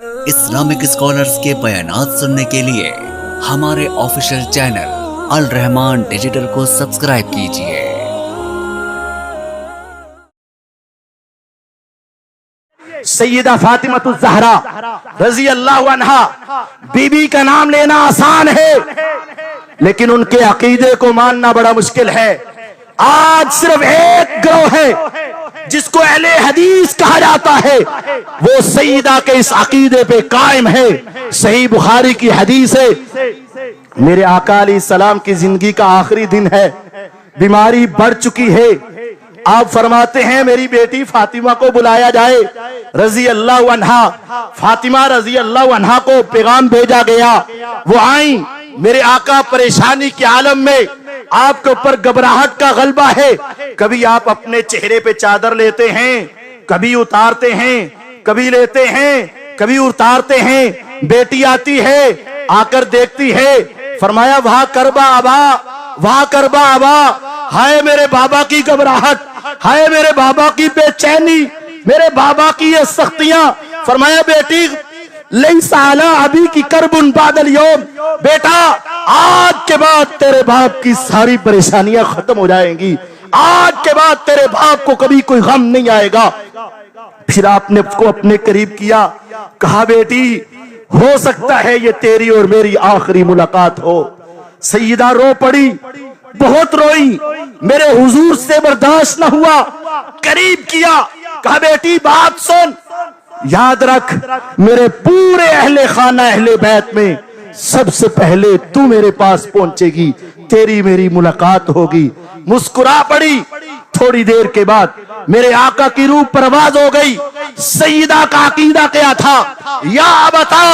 Islamic scholars के बयानात सुनने के लिए हमारे ऑफिशियल चैनल अल रहमान डिजिटल को सब्सक्राइब कीजिए। सैयदा फातिमतुज़ ज़हरा रज़ी अल्लाह अन्हा बीबी का नाम लेना आसान है, लेकिन उनके अकीदे को मानना बड़ा मुश्किल है। आज सिर्फ एक गिरोह है जिसको अहले हदीस कहा जाता है, वो सईदा के इस अकीदे पे कायम है। सही बुखारी की हदीस है, मेरे आका अलैहिस्सलाम की जिंदगी का आखिरी दिन है, बीमारी बढ़ चुकी है। आप फरमाते हैं मेरी बेटी फातिमा को बुलाया जाए रजी अल्लाह अन्हा। फातिमा रजी अल्लाह अन्हा को पैगाम भेजा गया, वो आई। मेरे आका परेशानी के आलम में, आपके ऊपर घबराहट का गलबा है। कभी आप अपने चेहरे पे चादर लेते हैं, कभी उतारते हैं, कभी लेते हैं, कभी उतारते हैं। बेटी आती है, आकर देखती है, फरमाया वाह करबा आबा, वाह करबा आबा। हाय मेरे बाबा की घबराहट, हाय मेरे बाबा की बेचैनी, मेरे बाबा की ये सख्तियां। फरमाया बेटी लैसा अला अभी की करबुन बादल योम, बेटा आज के बाद तेरे बाप की सारी परेशानियां खत्म हो जाएंगी, आज के बाद तेरे बाप को कभी कोई गम नहीं आएगा। फिर आपने उसको अपने करीब किया, कहा बेटी हो सकता है ये तेरी और मेरी आखिरी मुलाकात हो। सईदा रो पड़ी, बहुत रोई, मेरे हुजूर से बर्दाश्त न हुआ, करीब किया, कहा बेटी बात सुन, याद रख मेरे पूरे अहले खाना अहले बैत में सबसे पहले तू मेरे पास पहुंचेगी, तेरी मेरी मुलाकात होगी। मुस्कुरा पड़ी। थोड़ी देर के बाद मेरे आका की रूह परवाज हो गई। सईदा का अकीदा क्या था? या बता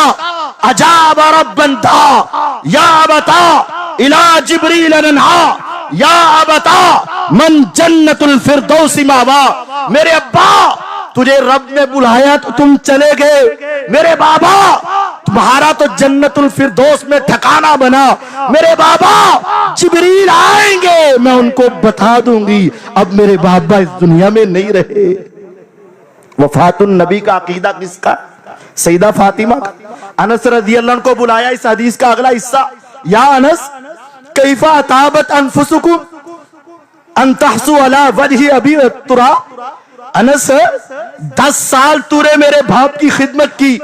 अजाब रब्बन दा, या बता इला जिब्रील नन्हा, या बता मन जन्नतुल फिरदौसी मावा। मेरे अब्बा तुझे रब ने बुलाया तो तुम चले गए, मेरे बाबा तुम्हारा तो जन्नतुल फिरदौस में ठिकाना बना। मेरे बाबा जिब्रील आएंगे, मैं उनको बता दूंगी अब मेरे बाबा इस दुनिया में नहीं रहे। वफातुन नबी का अकीदा किसका? सईदा फातिमा का। अनस रज़ी अल्लाह अन्हु को बुलाया। इस हदीस का अगला हिस्सा, या अनस कैफा अताबत अनफुसुकुम अन तहसु अला वजहि अबी तुरा। अनस 10 साल तूने मेरे बाप की खिदमत की,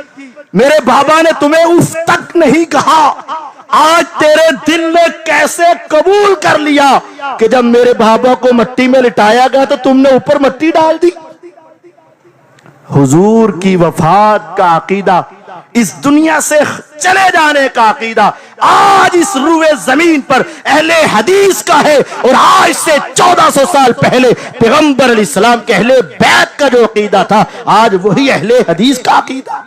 मेरे बाबा ने तुम्हें उफ तक नहीं कहा, आज तेरे दिल ने कैसे कबूल कर लिया कि जब मेरे बाबा को मिट्टी में लिटाया गया तो तुमने ऊपर मिट्टी डाल दी। हुजूर की वफात का अकीदा, इस दुनिया से चले जाने का अकीदा आज इस रूए जमीन पर अहले हदीस का है। और आज से 1400 साल पहले पैगंबर अलैहिस्सलाम के अहले बैत का जो अकीदा था, आज वही अहले हदीस का अकीदा।